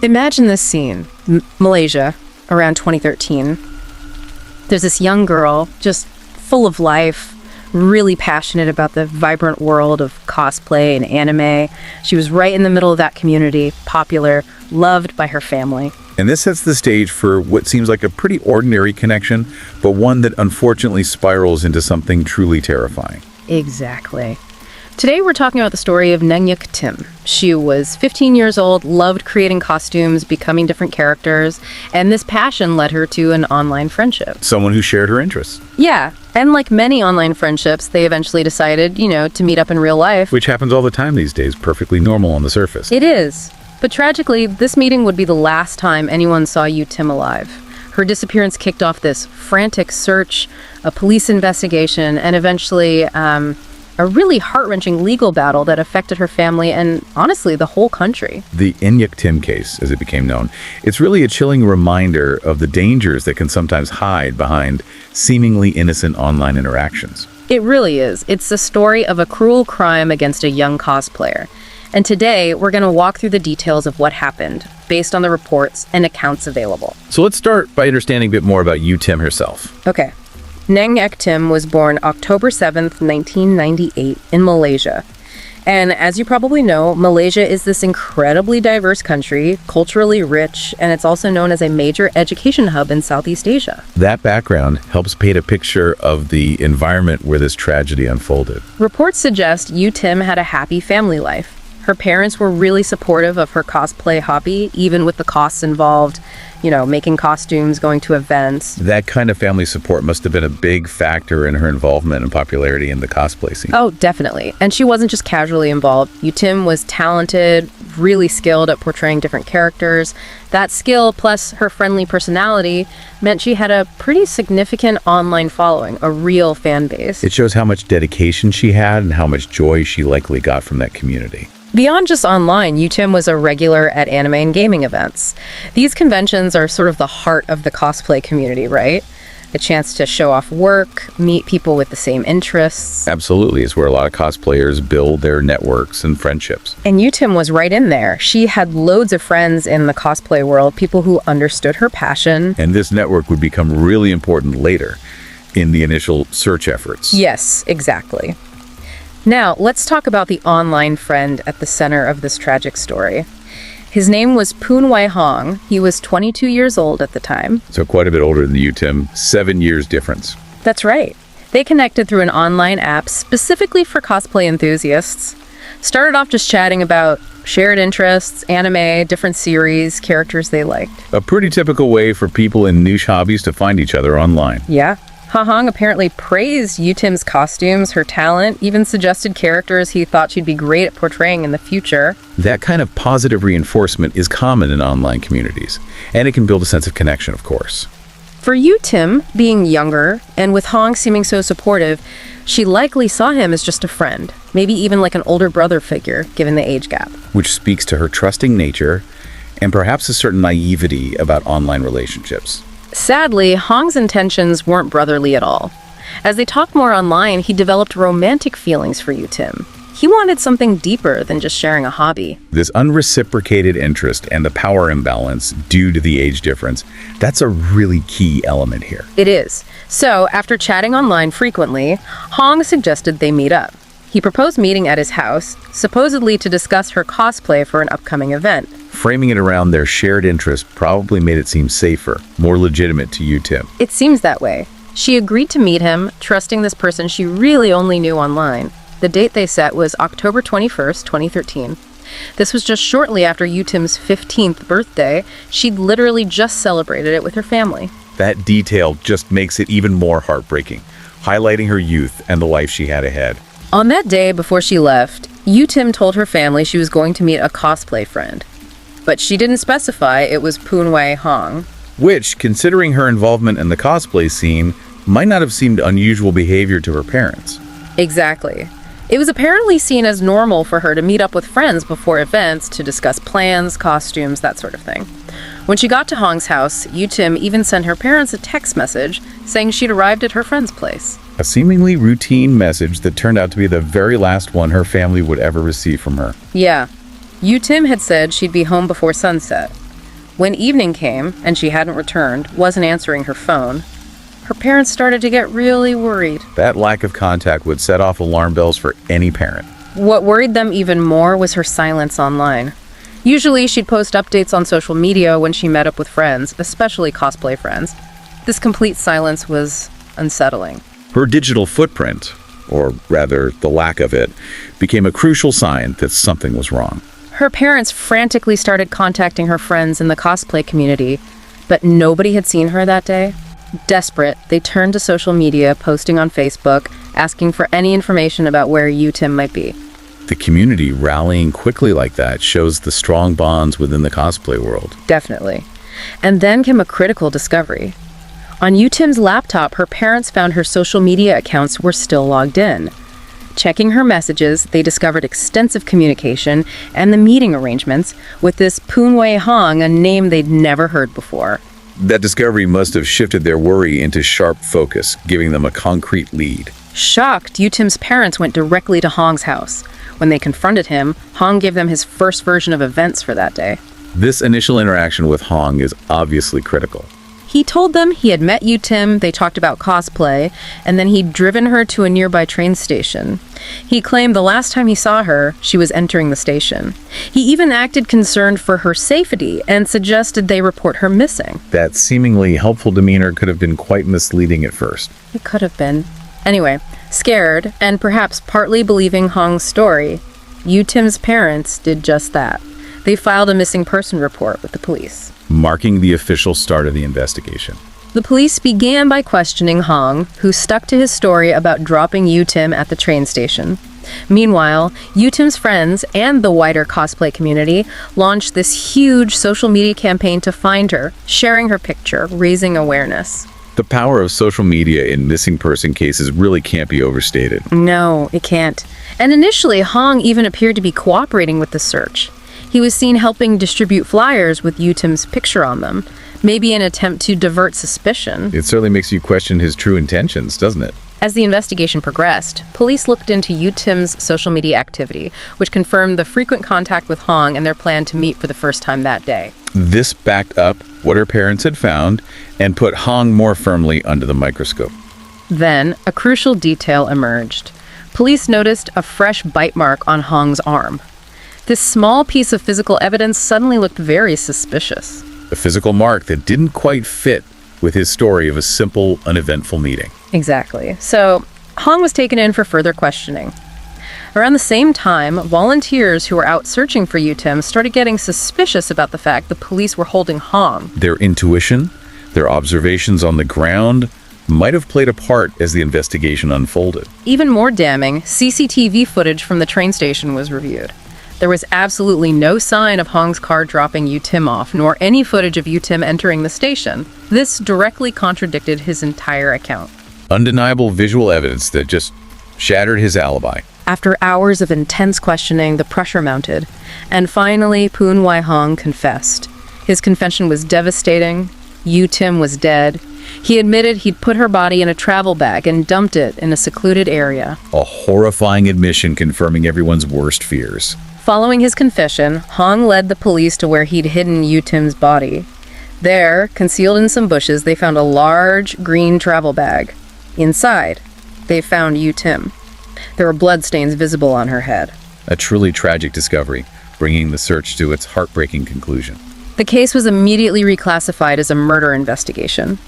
Imagine this scene. Malaysia, around 2013. There's this young girl, just full of life, really passionate about the vibrant world of cosplay and anime. She was right in the middle of that community, popular, loved by her family. And this sets the stage for what seems like a pretty ordinary connection, but one that unfortunately spirals into something truly terrifying. Exactly. Today we're talking about the story of Nengyuk Tim. She was 15 years old, loved creating costumes, becoming different characters, and this passion led her to an online friendship. Someone who shared her interests. Yeah, and like many online friendships, they eventually decided, to meet up in real life. Which happens all the time these days, perfectly normal on the surface. It is. But tragically, this meeting would be the last time anyone saw Yu Tim alive. Her disappearance kicked off this frantic search, a police investigation, and eventually a really heart-wrenching legal battle that affected her family and, honestly, the whole country. The Nengyuk Tim case, as it became known, it's really a chilling reminder of the dangers that can sometimes hide behind seemingly innocent online interactions. It really is. It's the story of a cruel crime against a young cosplayer. And today, we're going to walk through the details of what happened, based on the reports and accounts available. So let's start by understanding a bit more about Yu Tim herself. Okay. Nengyuk Tim was born October 7th, 1998 in Malaysia. And as you probably know, Malaysia is this incredibly diverse country, culturally rich, and it's also known as a major education hub in Southeast Asia. That background helps paint a picture of the environment where this tragedy unfolded. Reports suggest Yu Tim had a happy family life. Her parents were really supportive of her cosplay hobby, even with the costs involved, making costumes, going to events. That kind of family support must have been a big factor in her involvement and popularity in the cosplay scene. Oh, definitely. And she wasn't just casually involved. Yu Tim was talented, really skilled at portraying different characters. That skill, plus her friendly personality, meant she had a pretty significant online following, a real fan base. It shows how much dedication she had and how much joy she likely got from that community. Beyond just online, Yu Tim was a regular at anime and gaming events. These conventions are sort of the heart of the cosplay community, right? A chance to show off work, meet people with the same interests. Absolutely. It's where a lot of cosplayers build their networks and friendships. And Yu Tim was right in there. She had loads of friends in the cosplay world, people who understood her passion. And this network would become really important later in the initial search efforts. Yes, exactly. Now, let's talk about the online friend at the center of this tragic story. His name was Poon Wai Hong. He was 22 years old at the time. So quite a bit older than Yu Tim, 7 years difference. That's right. They connected through an online app specifically for cosplay enthusiasts. Started off just chatting about shared interests, anime, different series, characters they liked. A pretty typical way for people in niche hobbies to find each other online. Yeah. Ha Hong apparently praised Yu Tim's costumes, her talent, even suggested characters he thought she'd be great at portraying in the future. That kind of positive reinforcement is common in online communities, and it can build a sense of connection, of course. For Yu Tim, being younger, and with Hong seeming so supportive, she likely saw him as just a friend, maybe even like an older brother figure, given the age gap. Which speaks to her trusting nature, and perhaps a certain naivety about online relationships. Sadly, Hong's intentions weren't brotherly at all. As they talked more online, he developed romantic feelings for Yu Tim. He wanted something deeper than just sharing a hobby. This unreciprocated interest and the power imbalance due to the age difference, that's a really key element here. It is. So, after chatting online frequently, Hong suggested they meet up. He proposed meeting at his house, supposedly to discuss her cosplay for an upcoming event. Framing it around their shared interest probably made it seem safer, more legitimate to Yu Tim. It seems that way. She agreed to meet him, trusting this person she really only knew online. The date they set was October 21st, 2013. This was just shortly after Yu Tim's 15th birthday. She'd literally just celebrated it with her family. That detail just makes it even more heartbreaking, highlighting her youth and the life she had ahead. On that day before she left, Yu Tim told her family she was going to meet a cosplay friend. But she didn't specify it was Poon Wai Hong. Which, considering her involvement in the cosplay scene, might not have seemed unusual behavior to her parents. Exactly. It was apparently seen as normal for her to meet up with friends before events to discuss plans, costumes, that sort of thing. When she got to Hong's house, Yu Tim even sent her parents a text message saying she'd arrived at her friend's place. A seemingly routine message that turned out to be the very last one her family would ever receive from her. Yeah. Yu Tim had said she'd be home before sunset. When evening came and she hadn't returned, wasn't answering her phone, her parents started to get really worried. That lack of contact would set off alarm bells for any parent. What worried them even more was her silence online. Usually, she'd post updates on social media when she met up with friends, especially cosplay friends. This complete silence was unsettling. Her digital footprint, or rather the lack of it, became a crucial sign that something was wrong. Her parents frantically started contacting her friends in the cosplay community, but nobody had seen her that day. Desperate, they turned to social media, posting on Facebook, asking for any information about where Tim might be. The community rallying quickly like that shows the strong bonds within the cosplay world. Definitely. And then came a critical discovery. On Tim's laptop, her parents found her social media accounts were still logged in. Checking her messages, they discovered extensive communication and the meeting arrangements with this Poon Hong, a name they'd never heard before. That discovery must have shifted their worry into sharp focus, giving them a concrete lead. Shocked, Tim's parents went directly to Hong's house. When they confronted him, Hong gave them his first version of events for that day. This initial interaction with Hong is obviously critical. He told them he had met Tim, they talked about cosplay, and then he'd driven her to a nearby train station. He claimed the last time he saw her, she was entering the station. He even acted concerned for her safety and suggested they report her missing. That seemingly helpful demeanor could have been quite misleading at first. It could have been. Anyway, scared, and perhaps partly believing Hong's story, Tim's parents did just that. They filed a missing person report with the police, marking the official start of the investigation. The police began by questioning Hong, who stuck to his story about dropping Tim at the train station. Meanwhile, Tim's friends and the wider cosplay community launched this huge social media campaign to find her, sharing her picture, raising awareness. The power of social media in missing person cases really can't be overstated. No, it can't. And initially, Hong even appeared to be cooperating with the search. He was seen helping distribute flyers with Tim's picture on them, maybe in an attempt to divert suspicion. It certainly makes you question his true intentions, doesn't it? As the investigation progressed, police looked into Tim's social media activity, which confirmed the frequent contact with Hong and their plan to meet for the first time that day. This backed up what her parents had found and put Hong more firmly under the microscope. Then, a crucial detail emerged. Police noticed a fresh bite mark on Hong's arm. This small piece of physical evidence suddenly looked very suspicious. A physical mark that didn't quite fit with his story of a simple, uneventful meeting. Exactly. So, Hong was taken in for further questioning. Around the same time, volunteers who were out searching for Tim started getting suspicious about the fact the police were holding Hong. Their intuition, their observations on the ground, might have played a part as the investigation unfolded. Even more damning, CCTV footage from the train station was reviewed. There was absolutely no sign of Hong's car dropping Tim off, nor any footage of Tim entering the station. This directly contradicted his entire account. Undeniable visual evidence that just shattered his alibi. After hours of intense questioning, the pressure mounted, and finally Poon Hong confessed. His confession was devastating. Tim was dead. He admitted he'd put her body in a travel bag and dumped it in a secluded area. A horrifying admission confirming everyone's worst fears. Following his confession, Hong led the police to where he'd hidden Tim's body. There, concealed in some bushes, they found a large green travel bag. Inside, they found Tim. There were bloodstains visible on her head. A truly tragic discovery, bringing the search to its heartbreaking conclusion. The case was immediately reclassified as a murder investigation.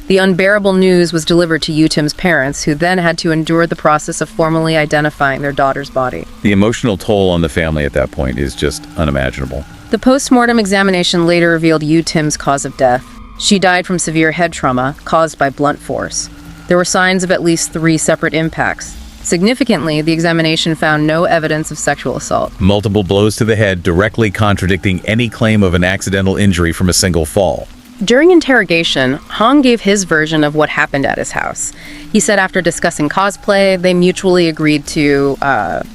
The unbearable news was delivered to Tim's parents, who then had to endure the process of formally identifying their daughter's body. The emotional toll on the family at that point is just unimaginable. The post-mortem examination later revealed Tim's cause of death. She died from severe head trauma caused by blunt force. There were signs of at least 3 separate impacts. Significantly, the examination found no evidence of sexual assault. Multiple blows to the head directly contradicting any claim of an accidental injury from a single fall. During interrogation, Hong gave his version of what happened at his house. He said after discussing cosplay, they mutually agreed to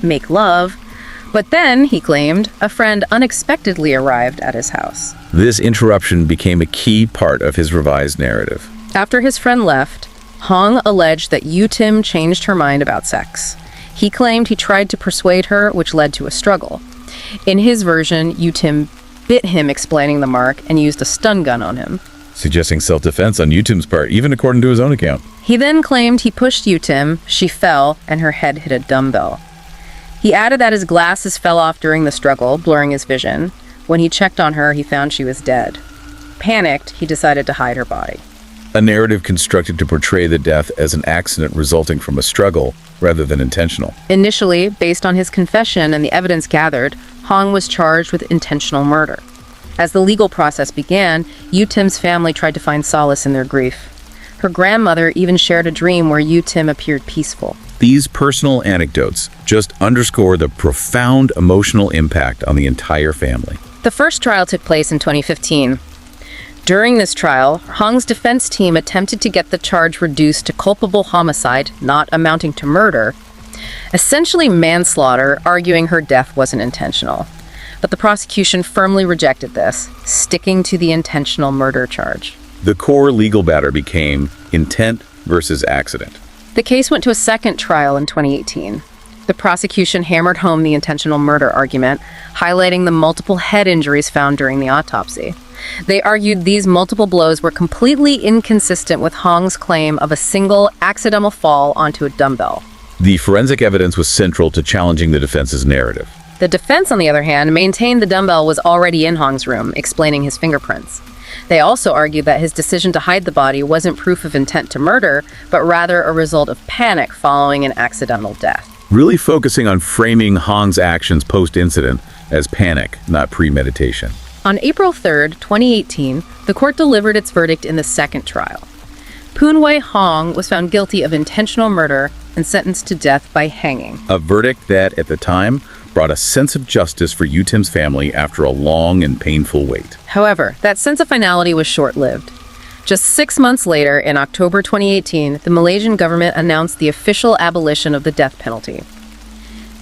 make love. But then, he claimed, a friend unexpectedly arrived at his house. This interruption became a key part of his revised narrative. After his friend left, Hong alleged that Tim changed her mind about sex. He claimed he tried to persuade her, which led to a struggle. In his version, Tim bit him explaining the mark and used a stun gun on him. Suggesting self-defense on Yutim's part, even according to his own account. He then claimed he pushed Yutim, she fell, and her head hit a dumbbell. He added that his glasses fell off during the struggle, blurring his vision. When he checked on her, he found she was dead. Panicked, he decided to hide her body. A narrative constructed to portray the death as an accident resulting from a struggle rather than intentional. Initially, based on his confession and the evidence gathered, Hong was charged with intentional murder. As the legal process began, Yutim's family tried to find solace in their grief. Her grandmother even shared a dream where Yutim appeared peaceful. These personal anecdotes just underscore the profound emotional impact on the entire family. The first trial took place in 2015. During this trial, Hong's defense team attempted to get the charge reduced to culpable homicide, not amounting to murder, essentially manslaughter, arguing her death wasn't intentional. But the prosecution firmly rejected this, sticking to the intentional murder charge. The core legal matter became intent versus accident. The case went to a second trial in 2018. The prosecution hammered home the intentional murder argument, highlighting the multiple head injuries found during the autopsy. They argued these multiple blows were completely inconsistent with Hong's claim of a single accidental fall onto a dumbbell. The forensic evidence was central to challenging the defense's narrative. The defense, on the other hand, maintained the dumbbell was already in Hong's room, explaining his fingerprints. They also argued that his decision to hide the body wasn't proof of intent to murder, but rather a result of panic following an accidental death. Really focusing on framing Hong's actions post-incident as panic, not premeditation. On April 3rd, 2018, the court delivered its verdict in the second trial. Poon Wei Hong was found guilty of intentional murder and sentenced to death by hanging. A verdict that, at the time, brought a sense of justice for Yutim's family after a long and painful wait. However, that sense of finality was short-lived. Just 6 months later, in October 2018, the Malaysian government announced the official abolition of the death penalty.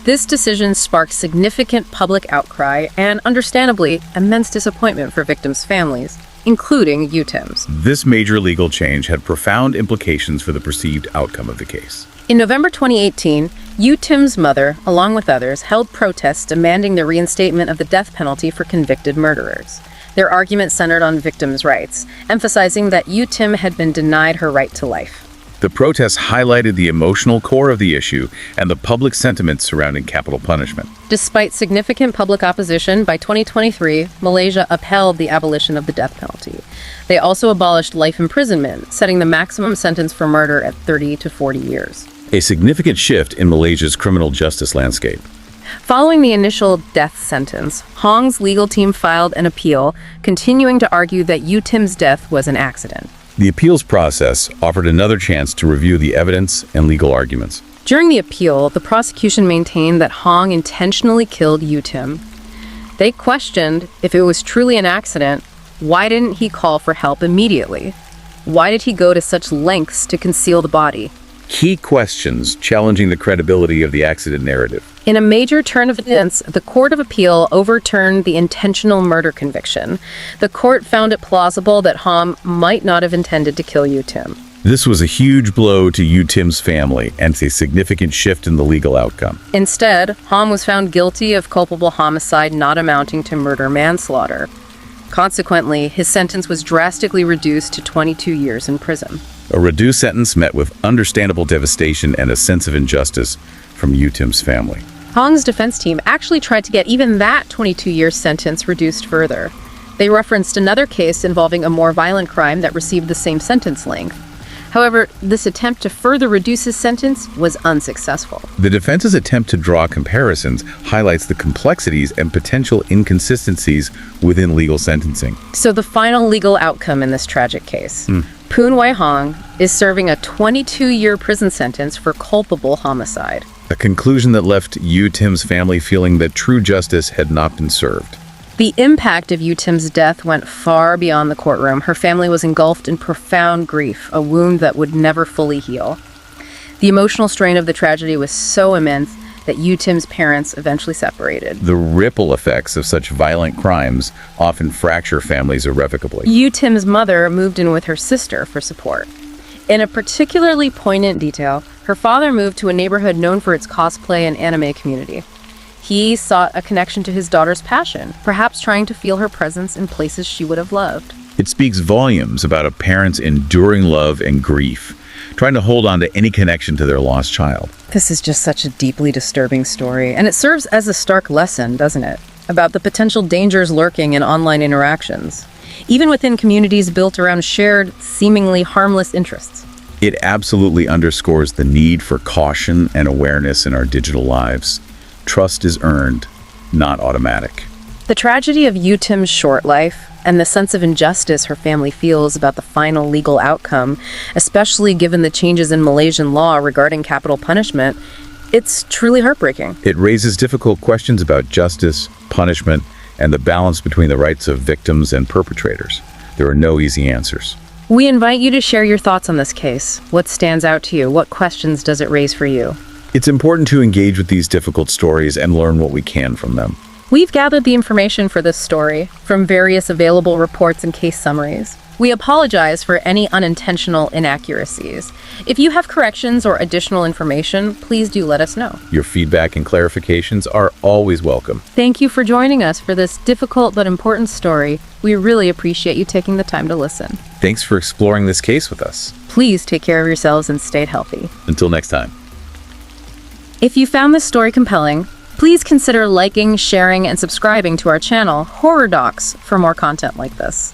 This decision sparked significant public outcry and, understandably, immense disappointment for victims' families, including Yutim's. This major legal change had profound implications for the perceived outcome of the case. In November 2018, Yutim's mother, along with others, held protests demanding the reinstatement of the death penalty for convicted murderers. Their argument centered on victims' rights, emphasizing that Yutim had been denied her right to life. The protests highlighted the emotional core of the issue and the public sentiment surrounding capital punishment. Despite significant public opposition, by 2023, Malaysia upheld the abolition of the death penalty. They also abolished life imprisonment, setting the maximum sentence for murder at 30 to 40 years. A significant shift in Malaysia's criminal justice landscape. Following the initial death sentence, Hong's legal team filed an appeal, continuing to argue that Yutim's death was an accident. The appeals process offered another chance to review the evidence and legal arguments. During the appeal, the prosecution maintained that Hong intentionally killed Yutim. They questioned if it was truly an accident, why didn't he call for help immediately? Why did he go to such lengths to conceal the body? Key questions challenging the credibility of the accident narrative. In a major turn of events, the Court of Appeal overturned the intentional murder conviction. The court found it plausible that Hong might not have intended to kill Yutim. This was a huge blow to Yutim's family and a significant shift in the legal outcome. Instead, Hong was found guilty of culpable homicide not amounting to murder-manslaughter. Consequently, his sentence was drastically reduced to 22 years in prison. A reduced sentence met with understandable devastation and a sense of injustice from Yutim's family. Hong's defense team actually tried to get even that 22-year sentence reduced further. They referenced another case involving a more violent crime that received the same sentence length. However, this attempt to further reduce his sentence was unsuccessful. The defense's attempt to draw comparisons highlights the complexities and potential inconsistencies within legal sentencing. So the final legal outcome in this tragic case. Poon Wei Hong is serving a 22-year prison sentence for culpable homicide. A conclusion that left Yutim's family feeling that true justice had not been served. The impact of Yutim's death went far beyond the courtroom. Her family was engulfed in profound grief, a wound that would never fully heal. The emotional strain of the tragedy was so immense that Yutim's parents eventually separated. The ripple effects of such violent crimes often fracture families irrevocably. Yutim's mother moved in with her sister for support. In a particularly poignant detail, her father moved to a neighborhood known for its cosplay and anime community. He sought a connection to his daughter's passion, perhaps trying to feel her presence in places she would have loved. It speaks volumes about a parent's enduring love and grief, trying to hold on to any connection to their lost child. This is just such a deeply disturbing story, and it serves as a stark lesson, doesn't it? About the potential dangers lurking in online interactions, even within communities built around shared, seemingly harmless interests. It absolutely underscores the need for caution and awareness in our digital lives. Trust is earned, not automatic. The tragedy of Yutim's short life and the sense of injustice her family feels about the final legal outcome, especially given the changes in Malaysian law regarding capital punishment, it's truly heartbreaking. It raises difficult questions about justice, punishment, and the balance between the rights of victims and perpetrators. There are no easy answers. We invite you to share your thoughts on this case. What stands out to you? What questions does it raise for you? It's important to engage with these difficult stories and learn what we can from them. We've gathered the information for this story from various available reports and case summaries. We apologize for any unintentional inaccuracies. If you have corrections or additional information, please do let us know. Your feedback and clarifications are always welcome. Thank you for joining us for this difficult but important story. We really appreciate you taking the time to listen. Thanks for exploring this case with us. Please take care of yourselves and stay healthy. Until next time. If you found this story compelling, please consider liking, sharing, and subscribing to our channel, Horror Docs, for more content like this.